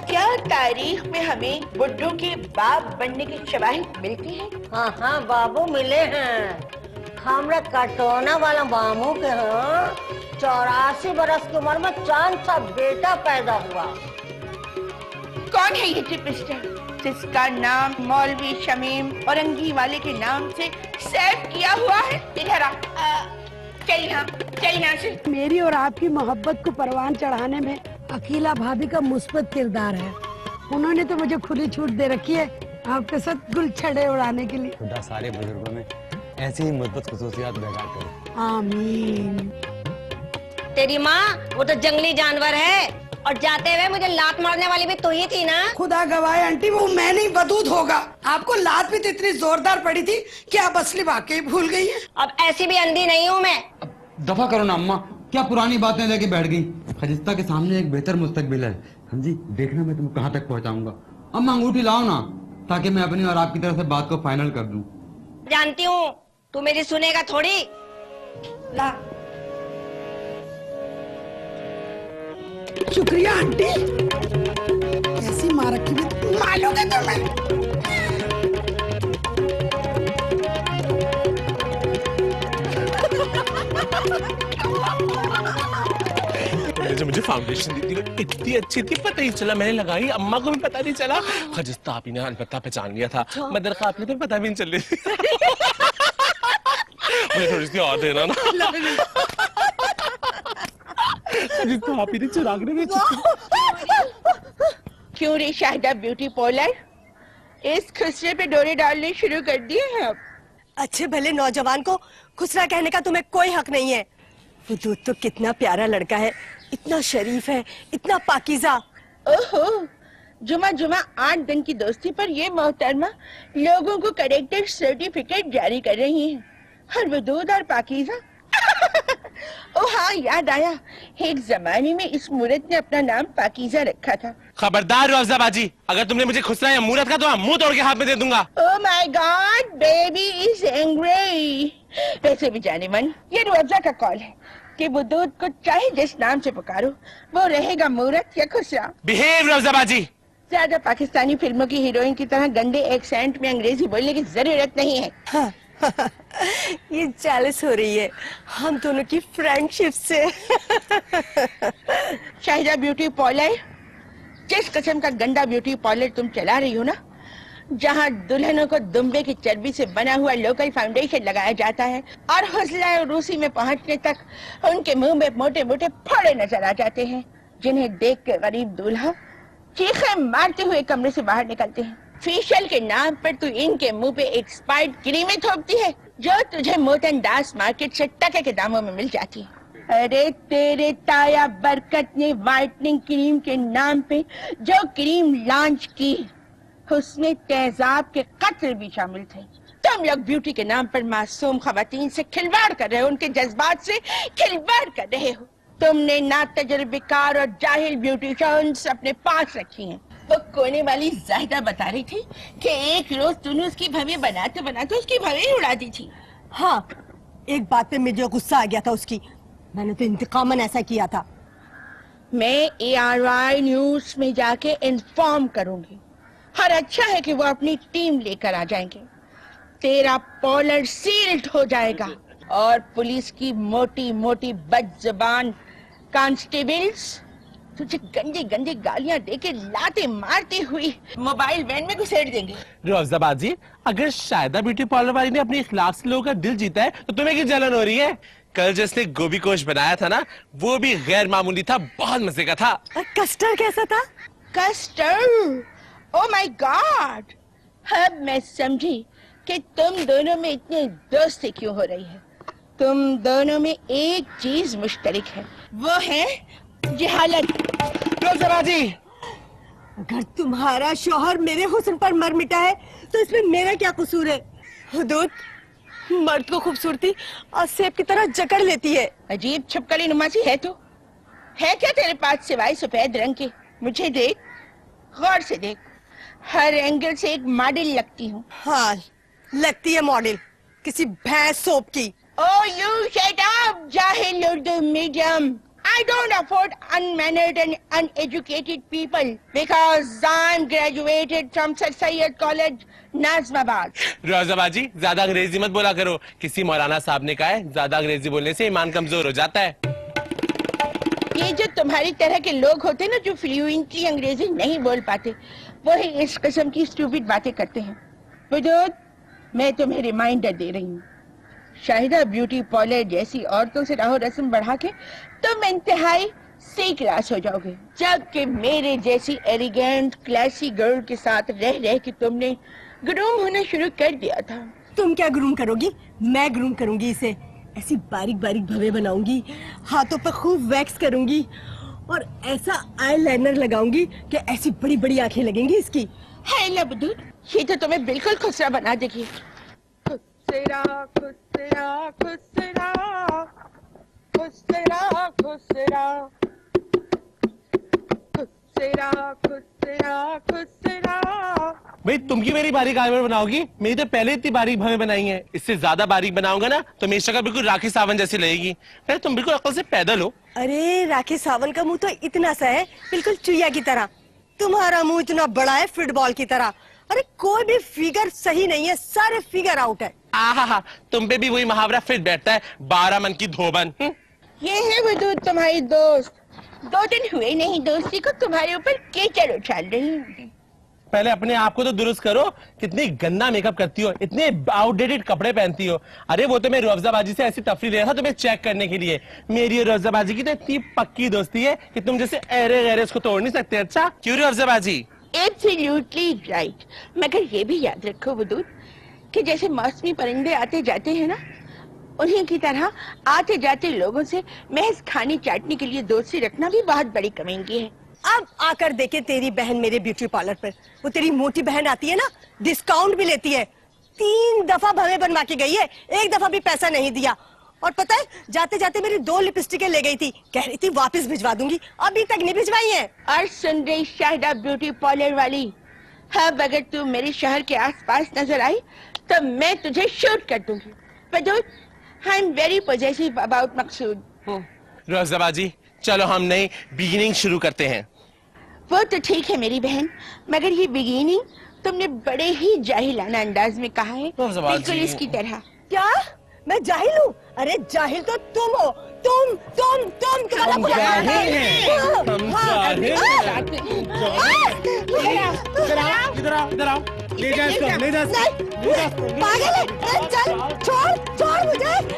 क्या तारीख में हमें बुड्ढों के बाप बनने की शवाहिद मिलती है? हाँ हाँ बाबू मिले हैं। हमरा कटोना वाला मामू के यहाँ 84 बरस की उम्र में चांद सा बेटा पैदा हुआ। कौन है ये टिपिस्टर जिसका नाम मौलवी शमीम औरंगी वाले के नाम से सेव किया हुआ है? इधर आ, चल यहाँ से। मेरी और आपकी मोहब्बत को परवान चढ़ाने में अकीला भाभी का मुस्बत किरदार है। उन्होंने तो मुझे खुली छूट दे रखी है आपके साथ गुल छड़े उड़ाने के लिए। खुदा सारे बुजुर्गों में ऐसी ही मुस्बत खुसूसियात पैदा करे। आमीन। तेरी माँ वो तो जंगली जानवर है और जाते हुए मुझे लात मारने वाली भी तो ही थी ना। खुदा गवाह आंटी, वो मैं नहीं बदूद होगा। आपको लात भी तो इतनी जोरदार पड़ी थी कि आप असली वाकई भूल गई हैं। अब ऐसी भी अंधी नहीं हूँ मैं। दफा करो ना अम्मा, क्या पुरानी बातें लेके बैठ गई। खजिस्ता के सामने एक बेहतर मुस्तकबिल है। हाँ जी, देखना मैं तुम्हें कहाँ तक पहुँचाऊंगा। अम्मा अंगूठी लाओ ना, ताकि मैं अपनी और आपकी तरफ से बात को फाइनल कर दूं। जानती हूँ तू मेरी सुनेगा थोड़ी। ला। शुक्रिया आंटी। ऐसी माँ रखी भी मालूम है तुम्हें। जो मुझे फाउंडेशन दी थी वो इतनी अच्छी थी, पता ही चला मैंने लगाई, अम्मा को भी पता नहीं चला। खजिस्ता आप ही ने अलबत्ता पहचान लिया था, मदर खाप ने तो पता भी नहीं चल रही थी। मुझे थोड़ी सी और देना ना। खजिस्ता आप ही ने चुरा के क्यों रे शाहिदा ब्यूटी पार्लर, इस खुसरे पे डोरे डालने शुरू कर दिए हैं अब? अच्छे भले नौजवान को खुसरा कहने का तुम्हें कोई हक नहीं है। वो दूध तो कितना प्यारा लड़का है, इतना शरीफ है, इतना पाकीज़ा। ओहो, जुमा जुमा 8 दिन की दोस्ती पर ये मोहतरमा लोगों को करेक्टर सर्टिफिकेट जारी कर रही है। और वो दूध और पाकीज़ा। ओ हाँ, याद आया, एक जमाने में इस मूरत ने अपना नाम पाकीज़ा रखा था। खबरदार रोज़ा बाजी, अगर तुमने मुझे खुसरा या मूरत का तो मुंह तोड़ के हाथ में दे दूंगा। Oh my God, baby is angry. वैसे भी जाने मन, ये रोज़ा का कॉल है कि वो दूध को चाहे जिस नाम से पुकारो, वो रहेगा मूरत या खुसरा। बिहेव रोज़ा बाजी। ज्यादा पाकिस्तानी फिल्मों की हीरोइन की तरह गंदे एक्सेंट में अंग्रेजी बोलने की जरूरत नहीं है। हाँ, ये जेलस हो रही है हम दोनों की फ्रेंडशिप से। शाहिदा ब्यूटी पार्लर, जिस किस्म का गंदा ब्यूटी पार्लर तुम चला रही हो ना, जहाँ दुल्हनों को दुम्बे की चर्बी से बना हुआ लोकल फाउंडेशन लगाया जाता है और हौसला और रूसी में पहुँचने तक उनके मुंह में मोटे मोटे फोड़े नजर आ जाते हैं, जिन्हें देख के गरीब दूल्हा चीखें मारते हुए कमरे से बाहर निकलते हैं। फेशियल के नाम पर तू इनके मुंह पे एक्सपायर्ड क्रीमें थोपती है जो तुझे मोतनदास मार्केट से टके के दामों में मिल जाती है। अरे तेरे ताया बरकत ने व्हाइटनिंग क्रीम के नाम पे जो क्रीम लॉन्च की, उसमें तेजाब के कत्ल भी शामिल थे। तुम लोग ब्यूटी के नाम पर मासूम खवातीन से खिलवाड़ कर रहे हो, उनके जज्बात से खिलवाड़ कर रहे हो। तुमने ना तजुर्बेकार और जाहिल ब्यूटिशियंस अपने पास रखी हैं। वो कोने वाली जाहिदा बता रही थी कि एक रोज तूने उसकी भवें बनाते बनाते उसकी भवें उड़ा दी थी। हाँ, एक बात पे मुझे गुस्सा आ गया था उसकी, मैंने तो इंतकामन ऐसा किया था। मैं ARY न्यूज में जाके इन्फॉर्म करूंगी और अच्छा है कि वो अपनी टीम लेकर आ जाएंगे। तेरा पार्लर सील्ड हो जाएगा और पुलिस की मोटी मोटी बदजुबान कांस्टेबल्स तुझे गंदी गंदी गालियां देके लाते मारती हुई मोबाइल वैन में घुसेड़ देंगे। रोज़ा बाजी, अगर शायदा ब्यूटी पार्लर वाली ने अपने इखलाक से लोगों का दिल जीता है तो तुम्हें क्यों जलन हो रही है? कल जिसने गोभी कोश बनाया था ना, वो भी गैर मामूली था, बहुत मजे का था। कस्टर्ड कैसा था? कस्टर्ड, ओह माय गॉड, अब मैं समझी कि तुम दोनों में इतनी दोस्ती क्यों हो रही है। तुम दोनों में एक चीज मुश्तरक है, वो है जहालत। रोज़ा बाजी, अगर तुम्हारा शौहर मेरे हुस्न पर मर मिटा है तो इसमें मेरा क्या कसूर है? हुदूद, मर्द को खूबसूरती और सेब की तरह जकड़ लेती है। अजीब छुपकली नुमासी है तू, है क्या तेरे पास सिवाय सफेद रंग के? मुझे देख, गौर से देख, हर एंगल से एक मॉडल लगती हूँ। हाँ, लगती है मॉडल, किसी भैंस सोप की। Oh, you shut up, जाहिल Urdu medium. I don't afford unmannered and uneducated people because I'm graduated from Sir Syed College, Nazmabad. रोजाबाजी ज्यादा अंग्रेजी मत बोला करो, किसी मौलाना साहब ने कहा है ज्यादा अंग्रेजी बोलने से ईमान कमजोर हो जाता है। ये जो तुम्हारी तरह के लोग होते हैं ना, जो फ्लुएंटली अंग्रेजी नहीं बोल पाते, वही इस किस्म की स्टूपिड बातें करते हैं। विदुत, मैं तुम्हें रिमाइंडर दे रही हूँ, शाहिदा ब्यूटी पार्लर जैसी औरतों से राहो रस्म बढ़ा के तुम इंतहाई सी क्लास हो जाओगे, जबकि मेरे जैसी एलिगेंट क्लासी गर्ल के साथ रह रह के तुमने ग्रूम होना शुरू कर दिया था। तुम क्या ग्रूम करोगी? मैं ग्रूम करूंगी इसे। ऐसी बारीक बारीक भवें बनाऊंगी, हाथों पर खूब वैक्स करूंगी और ऐसा आईलाइनर लगाऊंगी कि ऐसी बड़ी बड़ी आंखें लगेंगी इसकी। है लबदूत, ये तो तुम्हें बिल्कुल खुसरा बना देगी। खुसरा खुसरा खुसरा खुसरा खुसरा खुसरा खुसरा खुसरा। भाई तुम की मेरी बारीक आईब्रो बनाओगी? मेरी तो पहले इतनी बारीक भवें बनाई हैं, इससे ज्यादा बारीक बनाऊंगा ना तो मेरी शक्ल बिल्कुल राखी सावंत जैसी लगेगी। फिर तुम बिल्कुल अक्ल से पैदल हो। अरे राकेश सावंत का मुंह तो इतना सा है, बिल्कुल चुईया की तरह। तुम्हारा मुंह इतना बड़ा है फुटबॉल की तरह। अरे कोई भी फिगर सही नहीं है, सारे फिगर आउट है। आहा, तुम पे भी वही मुहावरा फिट बैठता है, 12 मन की धोबन। ये है विदुत तुम्हारी दोस्त, 2 दिन हुए नहीं दोस्ती को तुम्हारे ऊपर कीचड़ उछाल रही हूँ। पहले अपने आप को तो दुरुस्त करो, कितनी गंदा मेकअप करती हो, इतने आउटडेटेड कपड़े पहनती हो। अरे वो तो मैं रोफजाबाजी से ऐसी तफरी ले रहा था तुम्हें चेक करने के लिए। मेरी और रोफजाबाजी की तो इतनी पक्की दोस्ती है कि तुम जैसे एरे गहरे उसको तोड़ नहीं सकते। अच्छा क्यों रोफजाबाजी? Absolutely right. मगर ये भी याद रखो विदुत कि जैसे मौसमी परिंदे आते जाते हैं ना, उन्हीं की तरह आते जाते लोगों से महज खाने चाटने के लिए दोस्ती रखना भी बहुत बड़ी कमेंगी है। अब आकर देखे तेरी बहन मेरे ब्यूटी पार्लर पर। वो तेरी मोटी बहन आती है ना, डिस्काउंट भी लेती है। 3 दफा भवें बनवा के गई है, 1 दफा भी पैसा नहीं दिया। और पता है जाते जाते मेरी 2 लिपस्टिकें ले गई थी, कह रही थी वापस भिजवा दूंगी, अभी तक नहीं भिजवाई है। और सुन रही शाहिदा ब्यूटी पार्लर वाली, अब अगर तू मेरे शहर के आसपास नजर आई तो मैं तुझे शूट कर दूंगी। Vidut, I am very positive about Maqsood. रोफजाबाजी चलो हम नई बिगिनिंग शुरू करते हैं। वो तो ठीक है मेरी बहन, मगर ये बिगिनिंग तुमने बड़े ही जाहिलाना अंदाज में कहा है, बिल्कुल इसकी तरह। क्या मैं जाहिल हूँ? अरे जाहिल तो तुम हो। तुम तुम्हारा हम जाहिल हैं। हम जाहिल हैं। इधर आओ, ले जा इसको, ले जा इसको। पागल है, चल छोड़ मुझे।